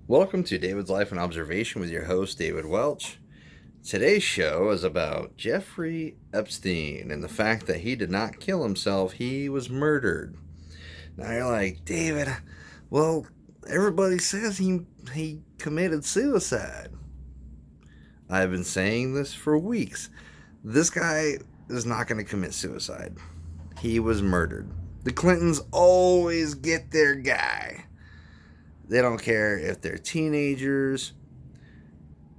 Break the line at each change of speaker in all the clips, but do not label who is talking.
Welcome to David's Life and Observation with your host, David Welch. Today's show is about Jeffrey Epstein and the fact that he did not kill himself, he was murdered. Now you're like, David, well, everybody says he committed suicide. I've been saying this for weeks. This guy is not going to commit suicide. He was murdered. The Clintons always get their guy. They don't care if they're teenagers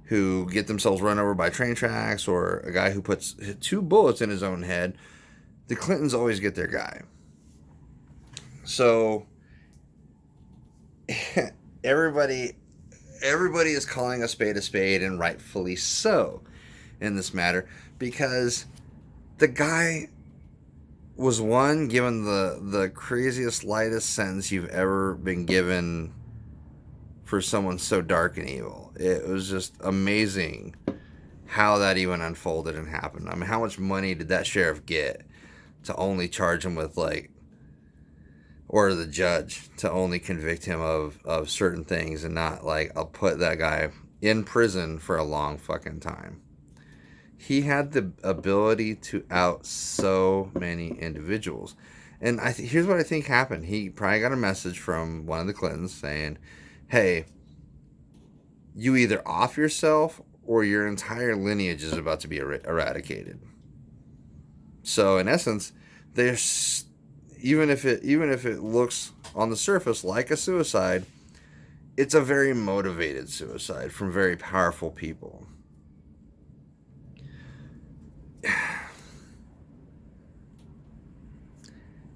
who get themselves run over by train tracks or a guy who puts 2 bullets in his own head. The Clintons always get their guy. So everybody is calling a spade, and rightfully so in this matter, because the guy was, one, given the craziest, lightest sentence you've ever been given for someone so dark and evil. It was just amazing how that even unfolded and happened. I mean, how much money did that sheriff get to only charge him with, or the judge to only convict him of certain things and not, I'll put that guy in prison for a long fucking time. He had the ability to out so many individuals. And here's what I think happened. He probably got a message from one of the Clintons saying, hey, you either off yourself or your entire lineage is about to be eradicated. So in essence, there's even if it looks on the surface like a suicide, it's a very motivated suicide from very powerful people.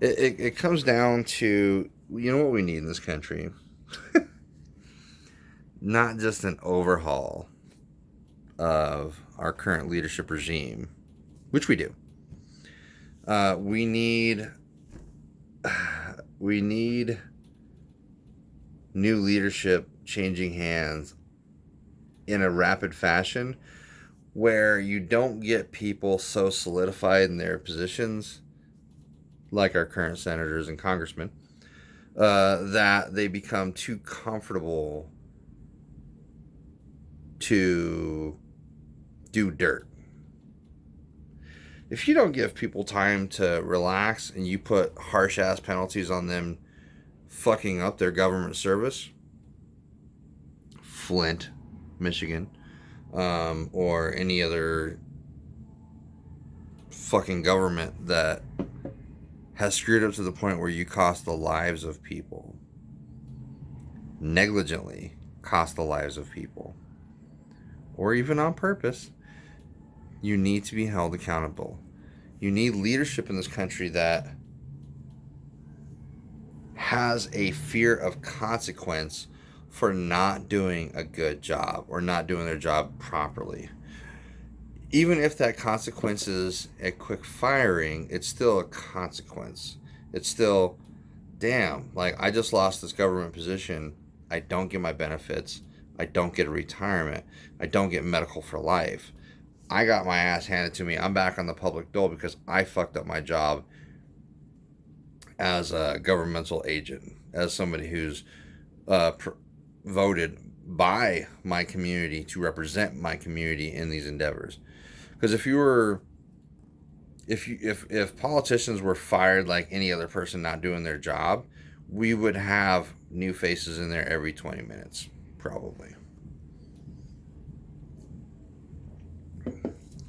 It comes down to, you know what we need in this country? Not just an overhaul of our current leadership regime, which we do. We need new leadership changing hands in a rapid fashion where you don't get people so solidified in their positions, like our current senators and congressmen, that they become too comfortable to do dirt. If you don't give people time to relax and you put harsh ass penalties on them fucking up their government service, Flint, Michigan, or any other fucking government that has screwed up to the point where you cost the lives of people, negligently cost the lives of people, or even on purpose, you need to be held accountable. You need leadership in this country that has a fear of consequence for not doing a good job or not doing their job properly. Even if that consequence is a quick firing, it's still a consequence. It's still, damn, I just lost this government position. I don't get my benefits. I don't get a retirement. I don't get medical for life. I got my ass handed to me. I'm back on the public dole because I fucked up my job as a governmental agent, as somebody who's voted by my community to represent my community in these endeavors. Because if politicians were fired like any other person not doing their job, we would have new faces in there every 20 minutes. Probably.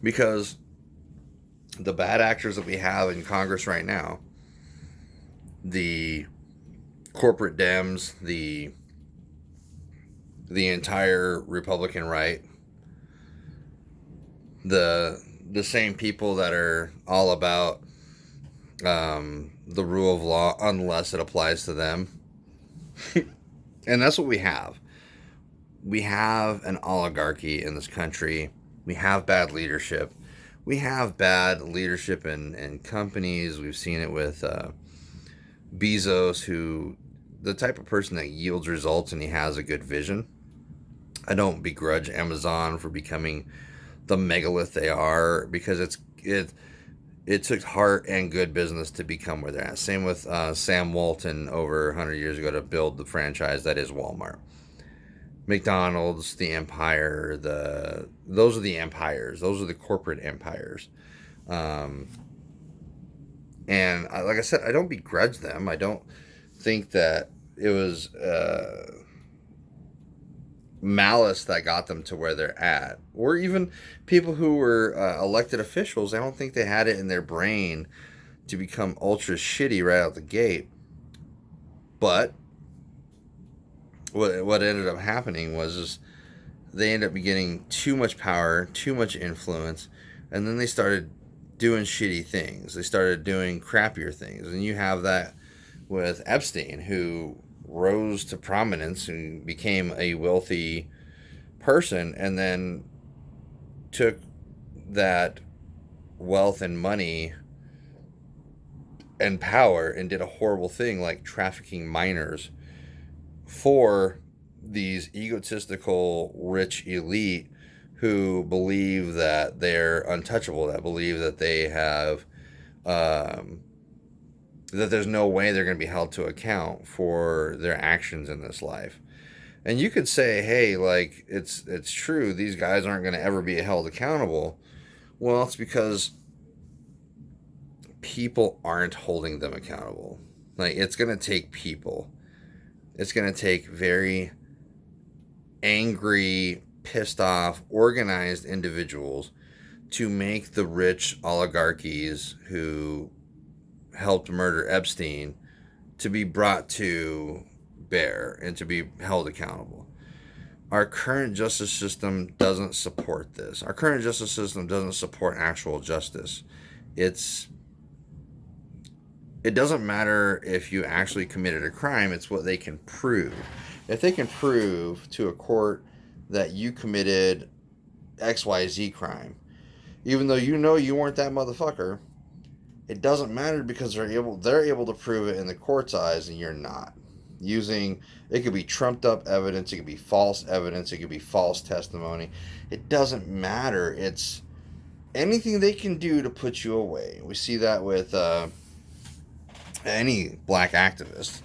Because the bad actors that we have in Congress right now, the corporate Dems, the entire Republican right, the same people that are all about the rule of law unless it applies to them. And that's what we have. We have an oligarchy in this country. We have bad leadership. We have bad leadership in companies. We've seen it with Bezos, who, the type of person that yields results and he has a good vision. I don't begrudge Amazon for becoming the megalith they are, because it took heart and good business to become where they're at. Same with Sam Walton over 100 years ago to build the franchise that is Walmart. McDonald's, the empire, those are the empires. Those are the corporate empires. Um, and like I said, I don't begrudge them. I don't think that it was malice that got them to where they're at. Or even people who were elected officials, I don't think they had it in their brain to become ultra shitty right out the gate. But what ended up happening was they ended up getting too much power, too much influence, and then they started doing shitty things. They started doing crappier things. And you have that with Epstein, who rose to prominence and became a wealthy person, and then took that wealth and money and power and did a horrible thing like trafficking minors for these egotistical rich elite who believe that they're untouchable, that believe that they have that there's no way they're going to be held to account for their actions in this life. And you could say, hey, like, it's true, these guys aren't going to ever be held accountable. Well, it's because people aren't holding them accountable. Like, it's going to take people. It's going to take very angry, pissed off, organized individuals to make the rich oligarchies who helped murder Epstein to be brought to bear and to be held accountable. Our current justice system doesn't support this. Our current justice system doesn't support actual justice. It doesn't matter if you actually committed a crime, it's what they can prove. If they can prove to a court that you committed XYZ crime, even though you know you weren't that motherfucker, it doesn't matter because they're able to prove it in the court's eyes and you're not. It could be trumped up evidence, it could be false evidence, it could be false testimony. It doesn't matter. It's anything they can do to put you away. We see that with any black activist.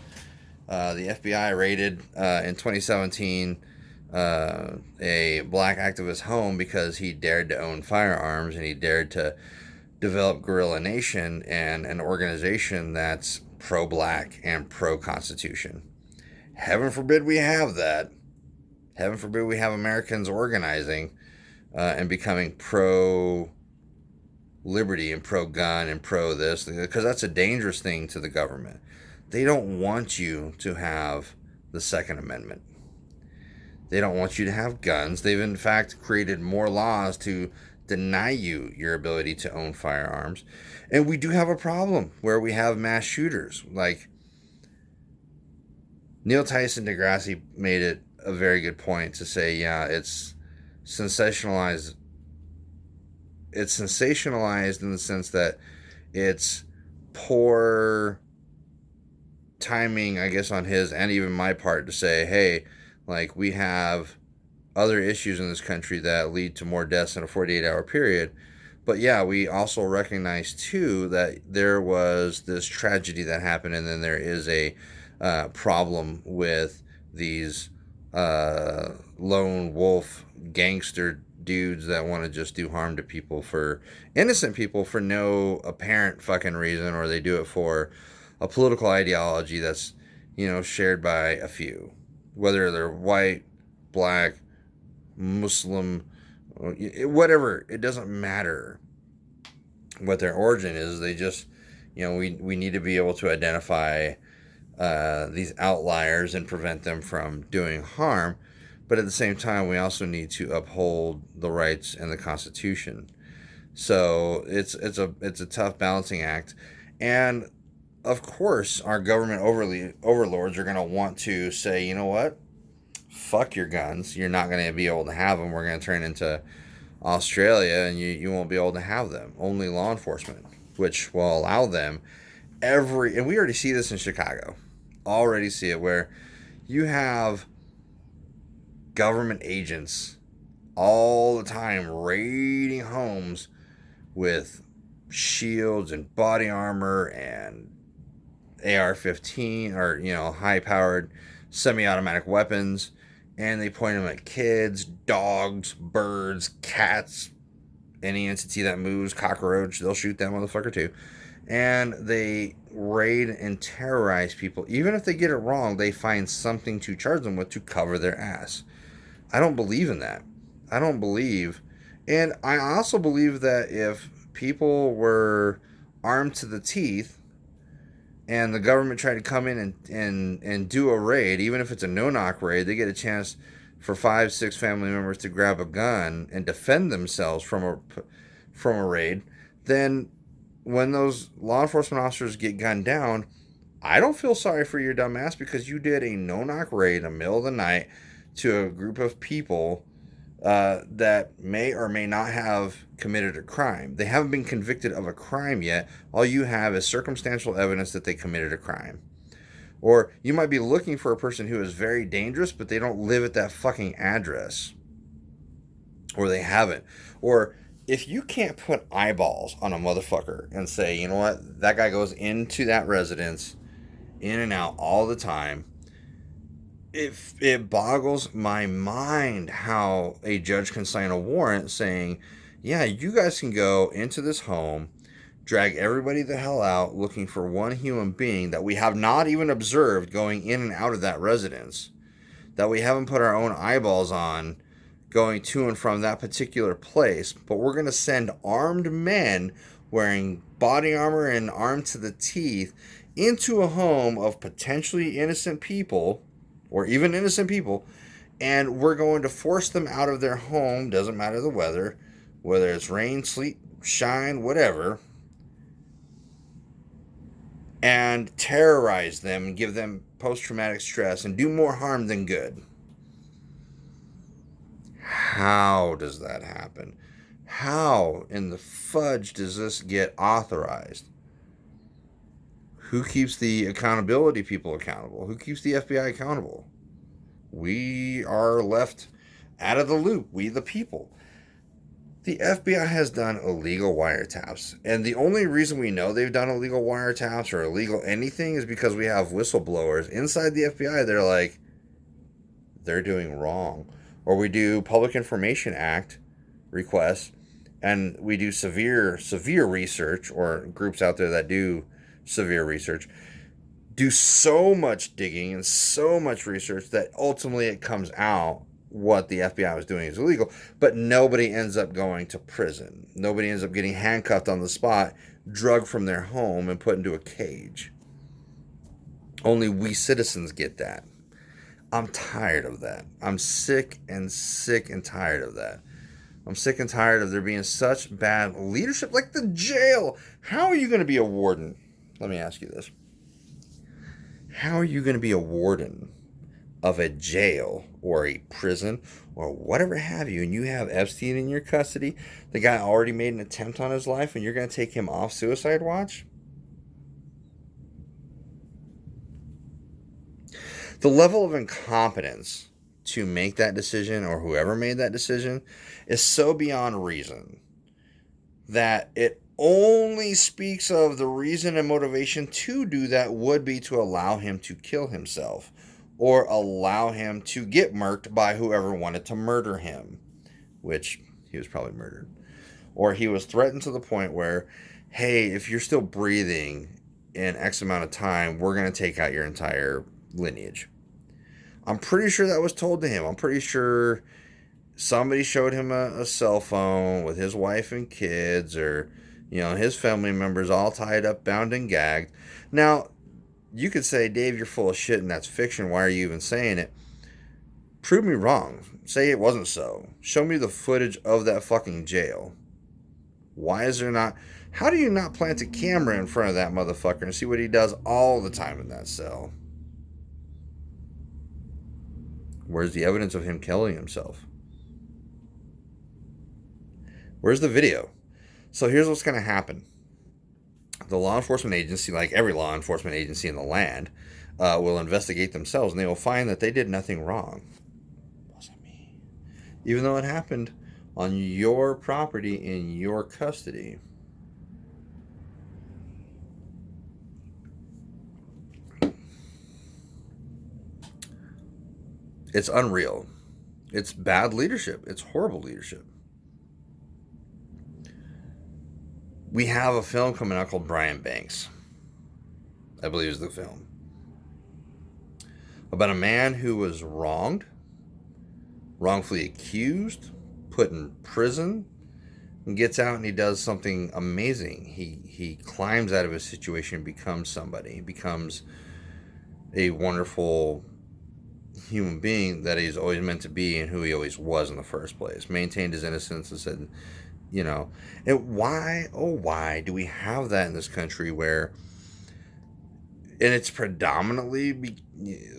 The FBI raided in 2017 a black activist's home because he dared to own firearms and he dared to develop Guerrilla Nation and an organization that's pro-black and pro-constitution. Heaven forbid we have that. Heaven forbid we have Americans organizing and becoming pro-liberty and pro-gun and pro-this, because that's a dangerous thing to the government. They don't want you to have the Second Amendment. They don't want you to have guns. They've in fact created more laws to deny you your ability to own firearms. And we do have a problem where we have mass shooters. Like Neil Tyson deGrasse made it a very good point to say, yeah, it's sensationalized. It's sensationalized in the sense that it's poor timing, I guess, on his and even my part to say, hey, like, we have other issues in this country that lead to more deaths in a 48-hour period. But yeah, we also recognize too that there was this tragedy that happened, and then there is a problem with these lone wolf gangster dudes that want to just do harm to people, for innocent people, for no apparent fucking reason, or they do it for a political ideology that's, shared by a few, whether they're white, black, Muslim, whatever. It doesn't matter what their origin is. They just, we need to be able to identify these outliers and prevent them from doing harm. But at the same time, we also need to uphold the rights and the Constitution. So it's a tough balancing act. And of course, our government overlords are going to want to say, you know what? Fuck your guns. You're not going to be able to have them. We're going to turn into Australia and you won't be able to have them. Only law enforcement, which will allow them and we already see this in Chicago. Already see it where you have government agents all the time raiding homes with shields and body armor and AR-15 or, high-powered semi-automatic weapons, and they point them at kids, dogs, birds, cats, any entity that moves, cockroach, they'll shoot that motherfucker too. And they raid and terrorize people. Even if they get it wrong, they find something to charge them with to cover their ass. I don't believe in that. I don't believe. And I also believe that if people were armed to the teeth and the government tried to come in and do a raid, even if it's a no-knock raid, they get a chance for 5-6 family members to grab a gun and defend themselves from a raid, then when those law enforcement officers get gunned down, I don't feel sorry for your dumb ass because you did a no-knock raid in the middle of the night to a group of people that may or may not have committed a crime. They haven't been convicted of a crime yet. All you have is circumstantial evidence that they committed a crime. Or you might be looking for a person who is very dangerous, but they don't live at that fucking address. Or they haven't. Or if you can't put eyeballs on a motherfucker and say, you know what, that guy goes into that residence, in and out all the time, it boggles my mind how a judge can sign a warrant saying, yeah, you guys can go into this home, drag everybody the hell out looking for one human being that we have not even observed going in and out of that residence, that we haven't put our own eyeballs on going to and from that particular place, but we're going to send armed men wearing body armor and armed to the teeth into a home of potentially innocent people, or even innocent people, and we're going to force them out of their home, doesn't matter the weather, whether it's rain, sleet, shine, whatever, and terrorize them and give them post-traumatic stress and do more harm than good. How does that happen? How in the fudge does this get authorized? Who keeps the accountability people accountable? Who keeps the FBI accountable? We are left out of the loop, we the people. The FBI has done illegal wiretaps, and the only reason we know they've done illegal wiretaps or illegal anything is because we have whistleblowers inside the FBI. They're like, they're doing wrong. Or we do Public Information Act requests, and we do severe research, or groups out there that do severe research, do so much digging and so much research that ultimately it comes out what the FBI was doing is illegal, but nobody ends up going to prison. Nobody ends up getting handcuffed on the spot, drugged from their home, and put into a cage. Only we citizens get that. I'm tired of that. I'm sick and tired of that. I'm sick and tired of there being such bad leadership, like the jail. How are you going to be a warden? Let me ask you this. How are you going to be a warden of a jail or a prison or whatever have you, and you have Epstein in your custody? The guy already made an attempt on his life, and you're going to take him off suicide watch? The level of incompetence to make that decision, or whoever made that decision, is so beyond reason that it only speaks of the reason and motivation to do that would be to allow him to kill himself, or allow him to get murked by whoever wanted to murder him, which he was probably murdered. Or he was threatened to the point where, hey, if you're still breathing in X amount of time, we're going to take out your entire lineage. I'm pretty sure that was told to him. I'm pretty sure somebody showed him a cell phone with his wife and kids, or, you know, his family members all tied up, bound and gagged. Now, you could say, Dave, you're full of shit and that's fiction. Why are you even saying it? Prove me wrong. Say it wasn't so. Show me the footage of that fucking jail. Why is there not... How do you not plant a camera in front of that motherfucker and see what he does all the time in that cell? Where's the evidence of him killing himself? Where's the video? So here's what's going to happen. The law enforcement agency, like every law enforcement agency in the land, will investigate themselves, and they will find that they did nothing wrong. Wasn't me. Even though it happened on your property in your custody. It's unreal. It's bad leadership. It's horrible leadership. We have a film coming out called Brian Banks, I believe is the film, about a man who was wronged, wrongfully accused, put in prison, and gets out and he does something amazing. He climbs out of his situation and becomes somebody. He becomes a wonderful human being that he's always meant to be and who he always was in the first place. Maintained his innocence and said, you know, and why do we have that in this country where, and it's predominantly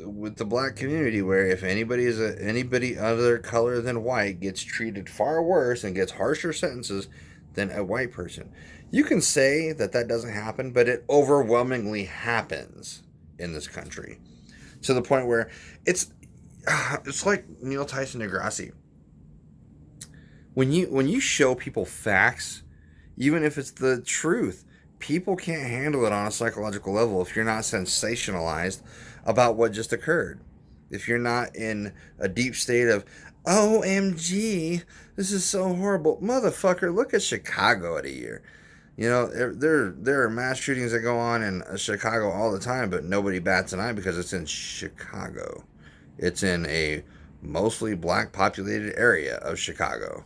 with the black community, where if anybody other color than white gets treated far worse and gets harsher sentences than a white person. You can say that doesn't happen, but it overwhelmingly happens in this country, to the point where it's like Neil Tyson Degrassi. When you show people facts, even if it's the truth, people can't handle it on a psychological level if you're not sensationalized about what just occurred. If you're not in a deep state of, OMG, this is so horrible. Motherfucker, look at Chicago at a year. You know, there are mass shootings that go on in Chicago all the time, but nobody bats an eye because it's in Chicago. It's in a mostly black populated area of Chicago.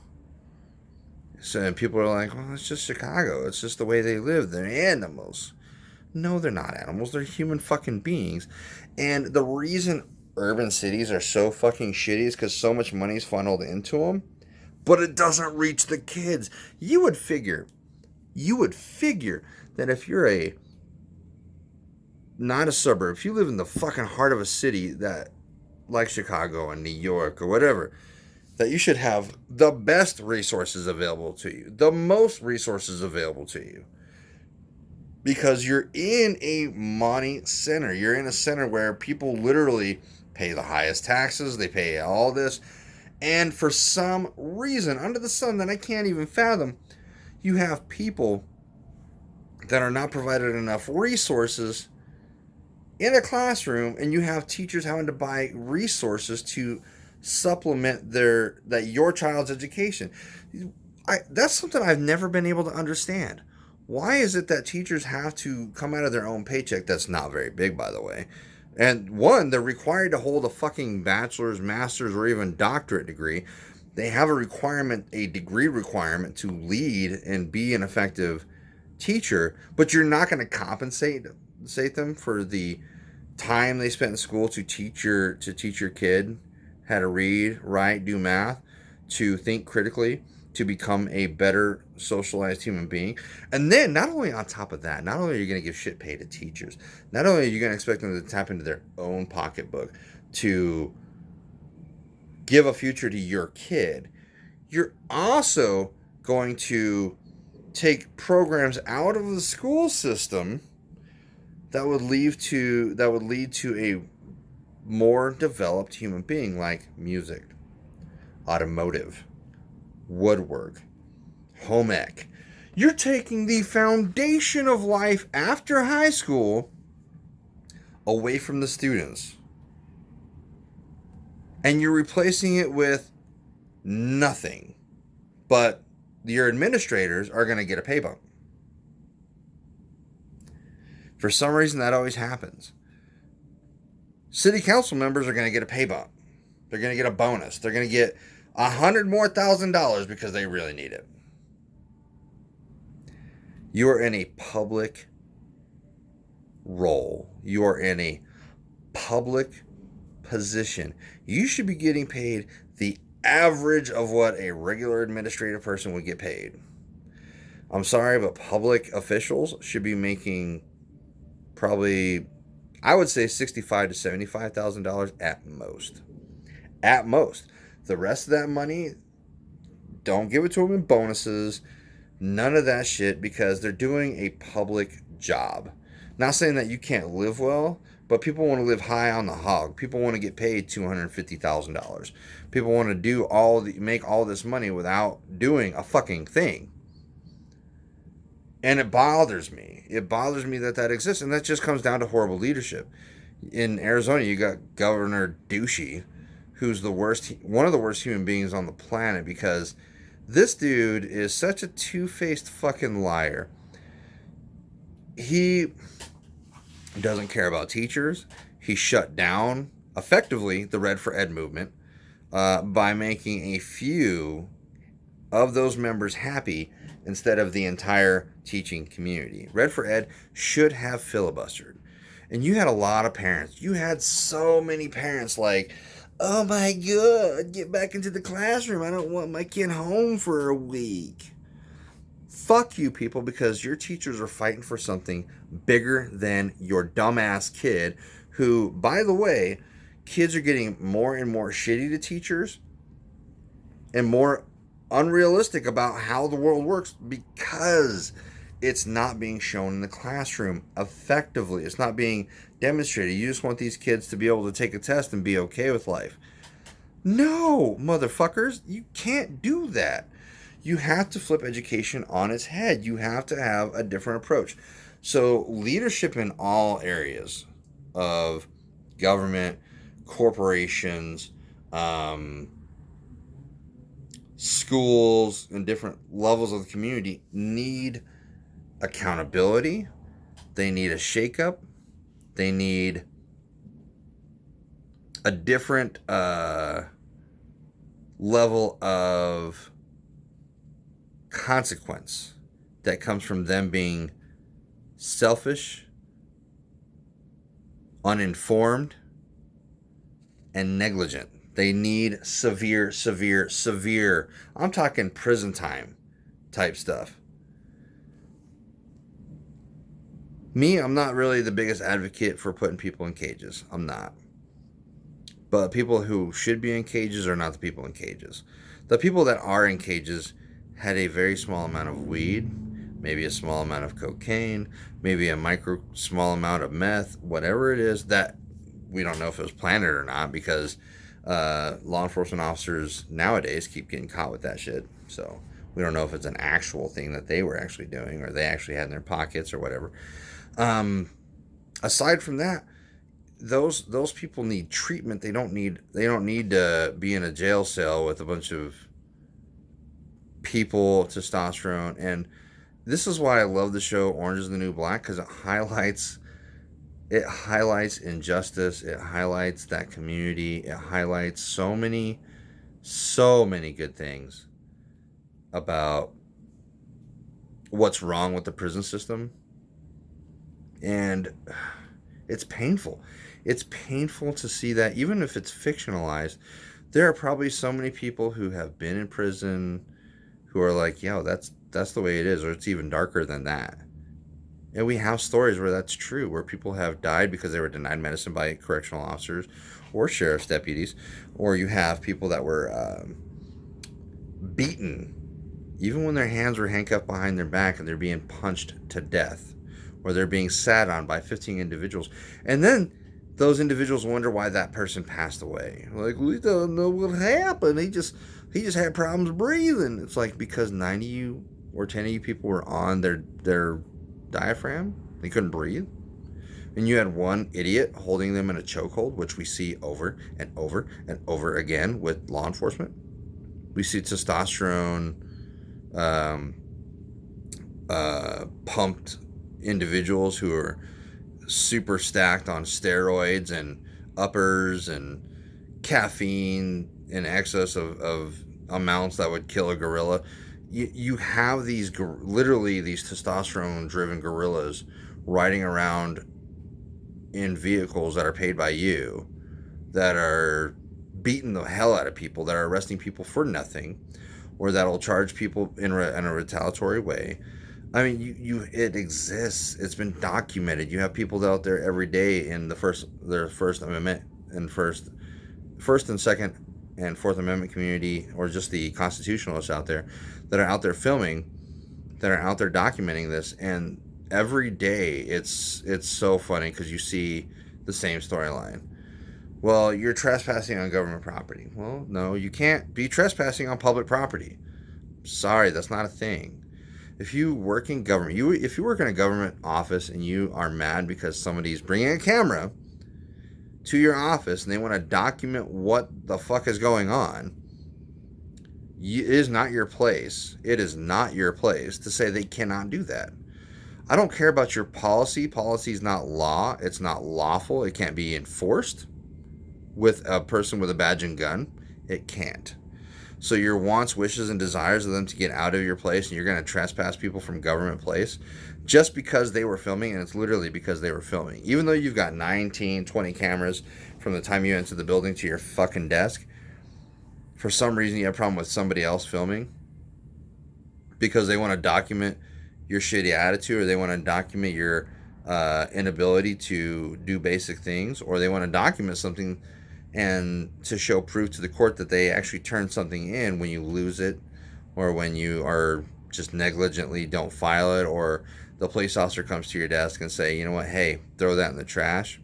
So and people are like, well, it's just Chicago. It's just the way they live. They're animals. No, they're not animals. They're human fucking beings. And the reason urban cities are so fucking shitty is because so much money is funneled into them, but it doesn't reach the kids. You would figure that if you're not a suburb, if you live in the fucking heart of a city that, like Chicago and New York or whatever, that you should have the best resources available to you, the most resources available to you. Because you're in a money center. You're in a center where people literally pay the highest taxes, they pay all this, and for some reason, under the sun that I can't even fathom, you have people that are not provided enough resources in a classroom, and you have teachers having to buy resources to supplement your child's education. That's something I've never been able to understand. Why is it that teachers have to come out of their own paycheck? That's not very big, by the way. And one, they're required to hold a fucking bachelor's, master's, or even doctorate degree. They have a degree requirement to lead and be an effective teacher, but you're not going to compensate them for the time they spent in school to teach your kid how to read, write, do math, to think critically, to become a better socialized human being. And then, not only on top of that, not only are you going to give shit pay to teachers, not only are you going to expect them to tap into their own pocketbook to give a future to your kid, you're also going to take programs out of the school system that would lead to a more developed human being, like music, automotive, woodwork, home ec. You're taking the foundation of life after high school away from the students, and you're replacing it with nothing, but your administrators are going to get a pay bump. For some reason, that always happens. City council members are going to get a pay bump. They're going to get a bonus. They're going to get $100,000 more because they really need it. You are in a public role. You are in a public position. You should be getting paid the average of what a regular administrative person would get paid. I'm sorry, but public officials should be making probably, I would say, $65,000 to $75,000 at most. At most. The rest of that money, don't give it to them in bonuses. None of that shit, because they're doing a public job. Not saying that you can't live well, but people want to live high on the hog. People want to get paid $250,000. People want to make all this money without doing a fucking thing. And it bothers me. It bothers me that exists, and that just comes down to horrible leadership. In Arizona, you got Governor Douchey, who's one of the worst human beings on the planet, because this dude is such a two-faced fucking liar. He doesn't care about teachers. He shut down, effectively, the Red for Ed movement by making a few of those members happy instead of the entire teaching community. Red for Ed should have filibustered. And you had a lot of parents. You had so many parents like, oh my God, get back into the classroom. I don't want my kid home for a week. Fuck you people, because your teachers are fighting for something bigger than your dumbass kid, who, by the way, kids are getting more and more shitty to teachers and more unrealistic about how the world works because it's not being shown in the classroom effectively. It's not being demonstrated. You just want these kids to be able to take a test and be okay with life. No, motherfuckers, you can't do that. You have to flip education on its head. You have to have a different approach. So leadership in all areas of government, corporations, schools, and different levels of the community need accountability. They need a shakeup. They need a different level of consequence that comes from them being selfish, uninformed, and negligent. They need severe, I'm talking prison time type stuff. Me, I'm not really the biggest advocate for putting people in cages. I'm not. But people who should be in cages are not the people in cages. The people that are in cages had a very small amount of weed, maybe a small amount of cocaine, maybe a small amount of meth, whatever it is, that we don't know if it was planted or not, because law enforcement officers nowadays keep getting caught with that shit. So we don't know if it's an actual thing that they were actually doing or they actually had in their pockets or whatever. Aside from that, those people need treatment. They don't need to be in a jail cell with a bunch of people, testosterone. And this is why I love the show Orange is the New Black, because it highlights injustice. It highlights that community. It highlights so many good things about what's wrong with the prison system. And it's painful. It's painful to see that, even if it's fictionalized, there are probably so many people who have been in prison who are like, yo, that's the way it is, or it's even darker than that. And we have stories where that's true, where people have died because they were denied medicine by correctional officers or sheriff's deputies, or you have people that were beaten, even when their hands were handcuffed behind their back and they're being punched to death, or they're being sat on by 15 individuals. And then those individuals wonder why that person passed away. Like, we don't know what happened. He just had problems breathing. It's like, because 9 of you or 10 of you people were on their diaphragm. They couldn't breathe. And you had one idiot holding them in a chokehold, which we see over and over and over again with law enforcement. We see testosterone pumped individuals who are super stacked on steroids and uppers and caffeine in excess of amounts that would kill a gorilla. You have these testosterone driven gorillas riding around in vehicles that are paid by you, that are beating the hell out of people, that are arresting people for nothing, or that'll charge people in a retaliatory way. I mean, it exists. It's been documented. You have people out there every day in their First Amendment and First and Second and Fourth Amendment community, or just the constitutionalists out there that are out there filming, that are out there documenting this. And every day it's so funny because you see the same storyline. Well, you're trespassing on government property. Well, no, you can't be trespassing on public property. Sorry, that's not a thing. If you work in government, if you work in a government office and you are mad because somebody's bringing a camera to your office and they want to document what the fuck is going on, it is not your place. It is not your place to say they cannot do that. I don't care about your policy. Policy is not law. It's not lawful. It can't be enforced with a person with a badge and gun. It can't. So your wants, wishes, and desires of them to get out of your place, and you're going to trespass people from government place just because they were filming, and it's literally because they were filming. Even though you've got 19, 20 cameras from the time you enter the building to your fucking desk, for some reason you have a problem with somebody else filming because they want to document your shitty attitude, or they want to document your inability to do basic things, or they want to document something and to show proof to the court that they actually turned something in when you lose it, or when you are just negligently don't file it, or the police officer comes to your desk and say, you know what, hey, throw that in the trash,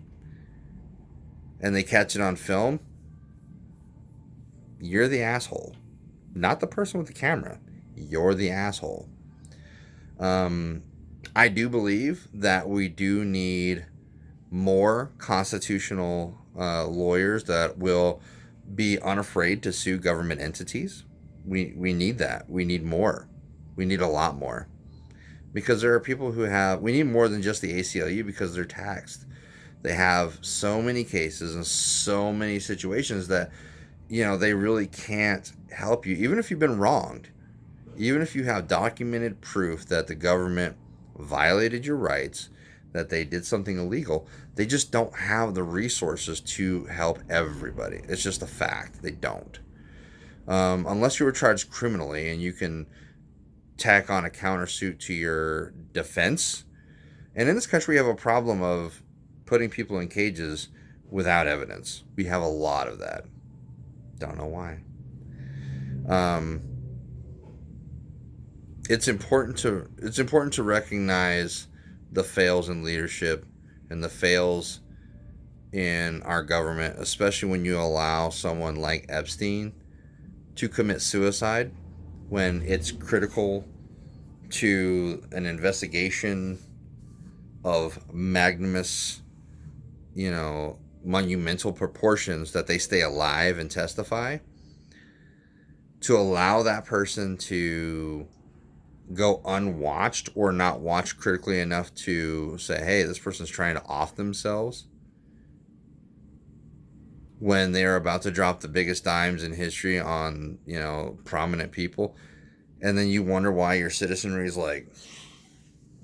and they catch it on film. You're the asshole, not the person with the camera. You're the asshole. I do believe that we do need more constitutional lawyers that will be unafraid to sue government entities. We need that. We need more. We need a lot more. Because there are people who have... We need more than just the ACLU because they're taxed. They have so many cases and so many situations that, you know, they really can't help you. Even if you've been wronged. Even if you have documented proof that the government violated your rights, that they did something illegal, they just don't have the resources to help everybody. It's just a fact. They don't. Unless you were charged criminally and you can tack on a countersuit to your defense. And in this country, we have a problem of putting people in cages without evidence. We have a lot of that. Don't know why. It's important to recognize the fails in leadership and the fails in our government, especially when you allow someone like Epstein to commit suicide when it's critical to an investigation of magnanimous, monumental proportions that they stay alive and testify. To allow that person to go unwatched or not watched critically enough to say, hey, this person's trying to off themselves when they're about to drop the biggest dimes in history on, prominent people. And then you wonder why your citizenry is like,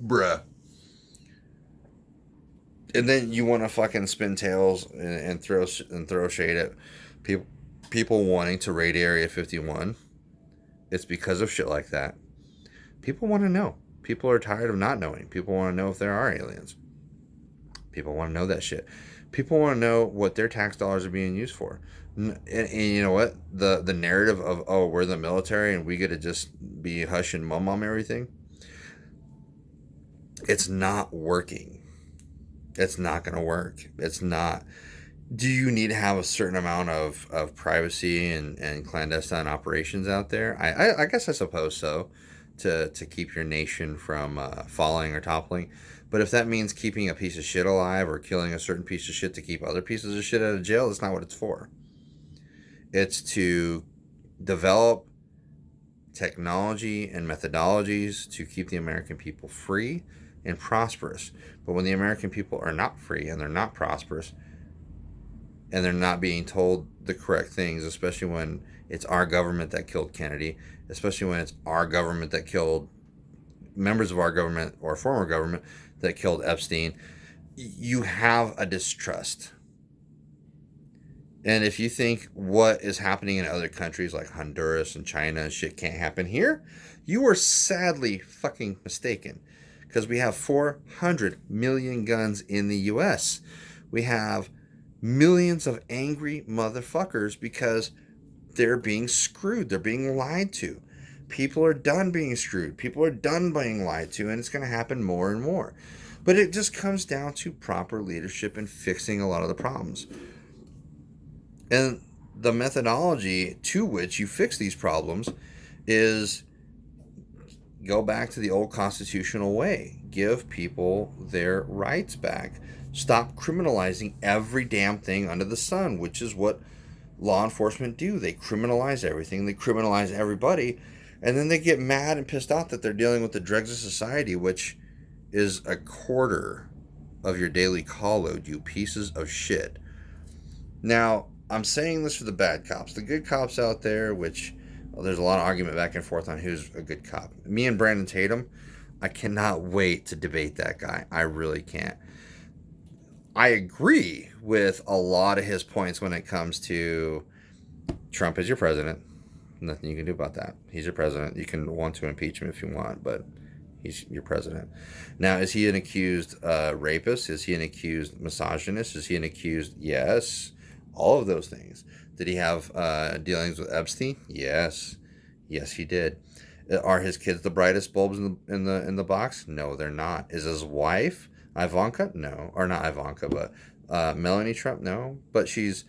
bruh. And then you want to fucking spin tails and throw shade at people wanting to raid Area 51. It's because of shit like that. People want to know. People are tired of not knowing. People want to know if there are aliens. People want to know that shit. People want to know what their tax dollars are being used for. And you know what? The narrative of, oh, we're the military and we get to just be hush and mum everything. It's not working. It's not going to work. It's not. Do you need to have a certain amount of privacy and clandestine operations out there? I guess I suppose so. To keep your nation from falling or toppling. But if that means keeping a piece of shit alive or killing a certain piece of shit to keep other pieces of shit out of jail, that's not what it's for. It's to develop technology and methodologies to keep the American people free and prosperous. But when the American people are not free and they're not prosperous and they're not being told the correct things, especially when it's our government that killed Kennedy, especially when it's our government that killed members of our government or former government that killed Epstein, you have a distrust. And if you think what is happening in other countries like Honduras and China and shit can't happen here, you are sadly fucking mistaken. Because we have 400 million guns in the U.S. We have millions of angry motherfuckers because they're being screwed. They're being lied to. People are done being screwed. People are done being lied to, and it's going to happen more and more. But it just comes down to proper leadership and fixing a lot of the problems. And the methodology to which you fix these problems is go back to the old constitutional way. Give people their rights back. Stop criminalizing every damn thing under the sun, which is what law enforcement do. They criminalize everything. They criminalize everybody. And then they get mad and pissed off that they're dealing with the dregs of society, which is a quarter of your daily call load, you pieces of shit. Now, I'm saying this for the bad cops. The good cops out there, which there's a lot of argument back and forth on who's a good cop. Me and Brandon Tatum, I cannot wait to debate that guy. I really can't. I agree with a lot of his points when it comes to Trump is your president. Nothing you can do about that. He's your president. You can want to impeach him if you want, but he's your president. Now, is he an accused rapist? Is he an accused misogynist? Is he an accused? Yes. All of those things. Did he have dealings with Epstein? Yes. Yes, he did. Are his kids the brightest bulbs in the box? No, they're not. Is his wife Ivanka? No. Or not Ivanka, but Melanie Trump? No. But she's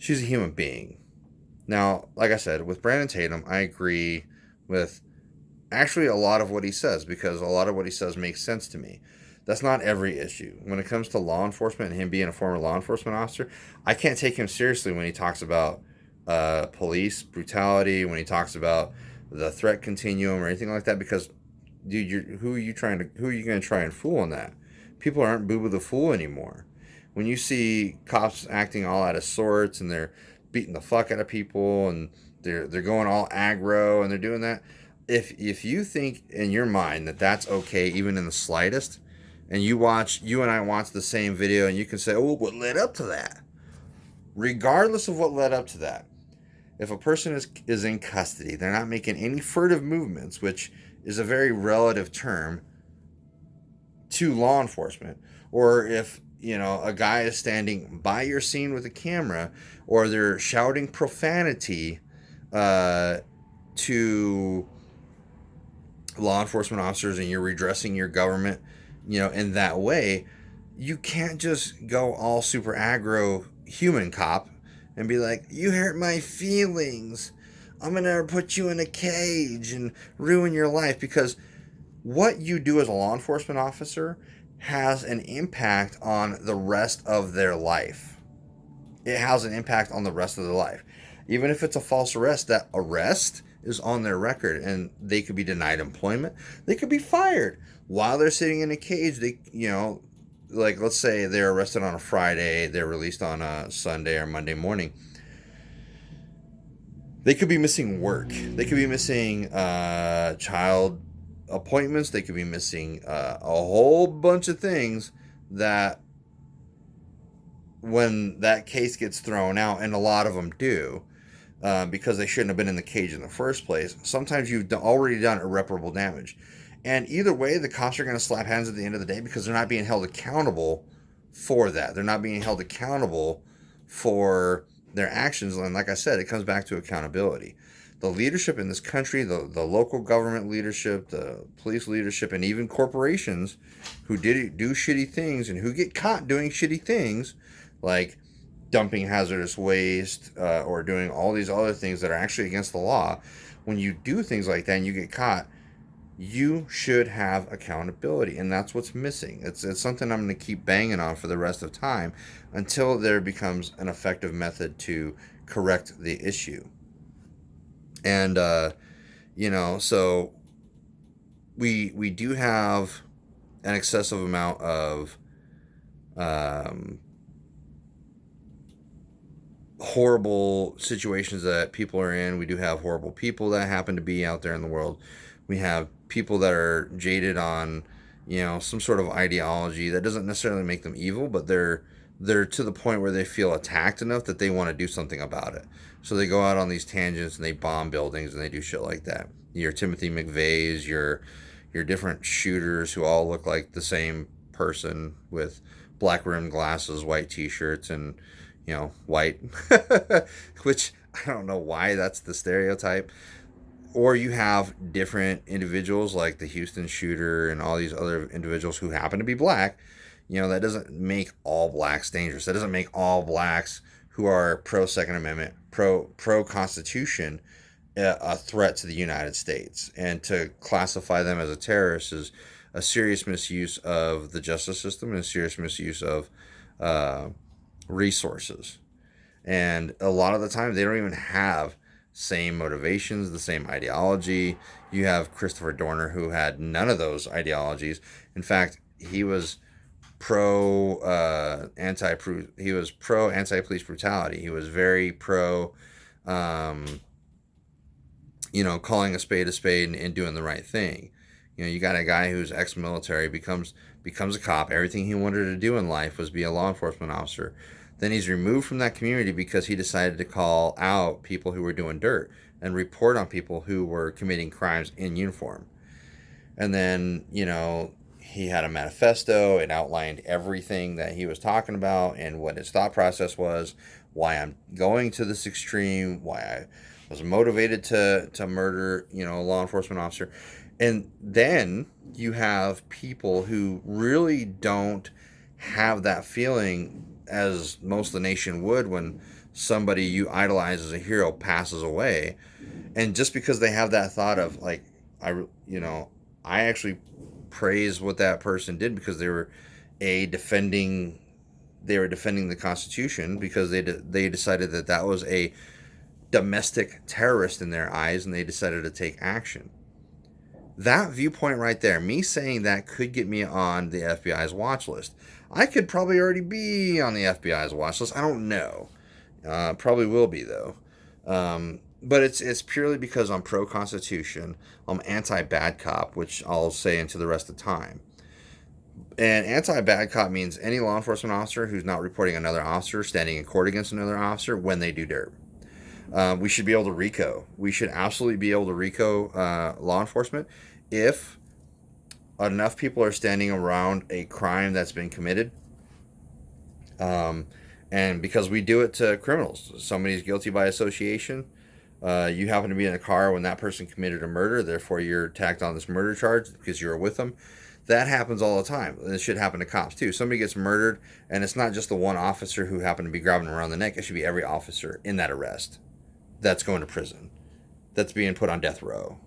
a human being. Now, like I said, with Brandon Tatum, I agree with actually a lot of what he says, because a lot of what he says makes sense to me. That's not every issue. When it comes to law enforcement and him being a former law enforcement officer, I can't take him seriously when he talks about police brutality, when he talks about the threat continuum or anything like that, because, dude, who are you going to try and fool on that? People aren't Boo Boo the Fool anymore. When you see cops acting all out of sorts and they're beating the fuck out of people and they're going all aggro and they're doing that, if you think in your mind that that's okay, even in the slightest, and you and I watch the same video and you can say, oh, what led up to that? Regardless of what led up to that, if a person is in custody, they're not making any furtive movements, which is a very relative term to law enforcement, or if a guy is standing by your scene with a camera, or they're shouting profanity to law enforcement officers and you're redressing your government, in that way, you can't just go all super aggro human cop and be like, you hurt my feelings, I'm going to put you in a cage and ruin your life. Because what you do as a law enforcement officer has an impact on the rest of their life. It has an impact on the rest of their life. Even if it's a false arrest, that arrest is on their record and they could be denied employment. They could be fired while they're sitting in a cage. They, like, let's say they're arrested on a Friday, they're released on a Sunday or Monday morning. They could be missing work. They could be missing child appointments. They could be missing a whole bunch of things that when that case gets thrown out, and a lot of them do, because they shouldn't have been in the cage in the first place, sometimes you've already done irreparable damage. And either way, the cops are going to slap hands at the end of the day, because they're not being held accountable for that. They're not being held accountable for their actions. And like I said, it comes back to accountability. The leadership in this country, the local government leadership, the police leadership, and even corporations who do shitty things and who get caught doing shitty things, like dumping hazardous waste or doing all these other things that are actually against the law. When you do things like that and you get caught, you should have accountability, and that's what's missing. It's something I'm going to keep banging on for the rest of time until there becomes an effective method to correct the issue. And so we do have an excessive amount of horrible situations that people are in. We do have horrible people that happen to be out there in the world. We have people that are jaded on, some sort of ideology that doesn't necessarily make them evil, but they're to the point where they feel attacked enough that they want to do something about it. So they go out on these tangents and they bomb buildings and they do shit like that. Your Timothy McVeighs, your different shooters who all look like the same person with black rimmed glasses, white t-shirts, and white, which I don't know why that's the stereotype. Or you have different individuals like the Houston shooter and all these other individuals who happen to be black. That doesn't make all blacks dangerous. That doesn't make all blacks who are pro Second Amendment, pro Constitution, a threat to the United States. And to classify them as a terrorist is a serious misuse of the justice system and a serious misuse of uh, resources. And a lot of the time, they don't even have same motivations, the same ideology. You have Christopher Dorner, who had none of those ideologies. In fact, he was pro he was pro anti police brutality. He was very pro, um, calling a spade and doing the right thing. You got a guy who's ex-military, becomes a cop. Everything he wanted to do in life was be a law enforcement officer. Then he's removed from that community because he decided to call out people who were doing dirt and report on people who were committing crimes in uniform. And then, he had a manifesto. It outlined everything that he was talking about and what his thought process was, why I'm going to this extreme, why I was motivated to murder, a law enforcement officer. And then you have people who really don't have that feeling as most of the nation would when somebody you idolize as a hero passes away. And just because they have that thought of like, I actually praise what that person did because they were defending the Constitution, because they decided that was a domestic terrorist in their eyes, and they decided to take action. That viewpoint right there, me saying that, could get me on the FBI's watch list. I could probably already be on the FBI's watch list. I don't know. Probably will be, though. But it's purely because I'm pro-Constitution. I'm anti-bad cop, which I'll say into the rest of the time. And anti-bad cop means any law enforcement officer who's not reporting another officer standing in court against another officer when they do dirt. We should be able to RICO. We should absolutely be able to RICO law enforcement if enough people are standing around a crime that's been committed. And because we do it to criminals. Somebody's guilty by association. You happen to be in a car when that person committed a murder. Therefore, you're tacked on this murder charge because you were with them. That happens all the time. This should happen to cops, too. Somebody gets murdered, and it's not just the one officer who happened to be grabbing them around the neck. It should be every officer in that arrest that's going to prison, that's being put on death row.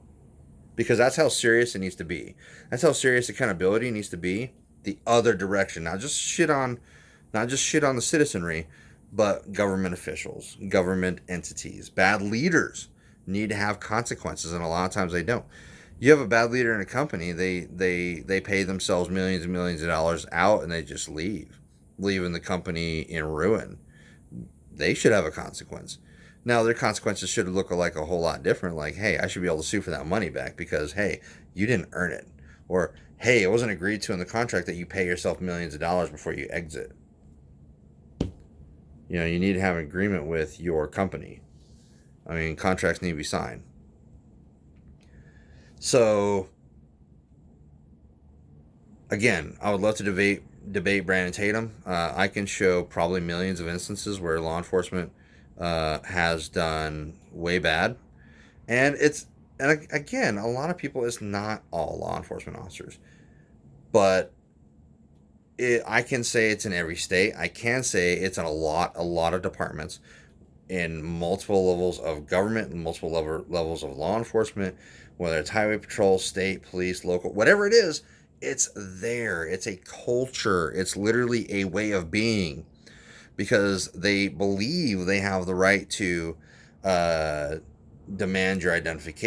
Because that's how serious it needs to be. That's how serious accountability needs to be. The other direction. Not just shit on the citizenry, but government officials, government entities. Bad leaders need to have consequences, and a lot of times they don't. You have a bad leader in a company, they pay themselves millions and millions of dollars out, and they just leaving the company in ruin. They should have a consequence. Now, their consequences should look like a whole lot different. Like, hey, I should be able to sue for that money back because, hey, you didn't earn it. Or, hey, it wasn't agreed to in the contract that you pay yourself millions of dollars before you exit. You need to have an agreement with your company. I mean, contracts need to be signed. So, again, I would love to debate Brandon Tatum. I can show probably millions of instances where law enforcement has done way bad. And again, a lot of people, it's not all law enforcement officers. But I can say it's in every state. I can say it's in a lot of departments, in multiple levels of government and multiple levels of law enforcement, whether it's highway patrol, state, police, local, whatever it is, it's there. It's a culture. It's literally a way of being, because they believe they have the right to demand your identification.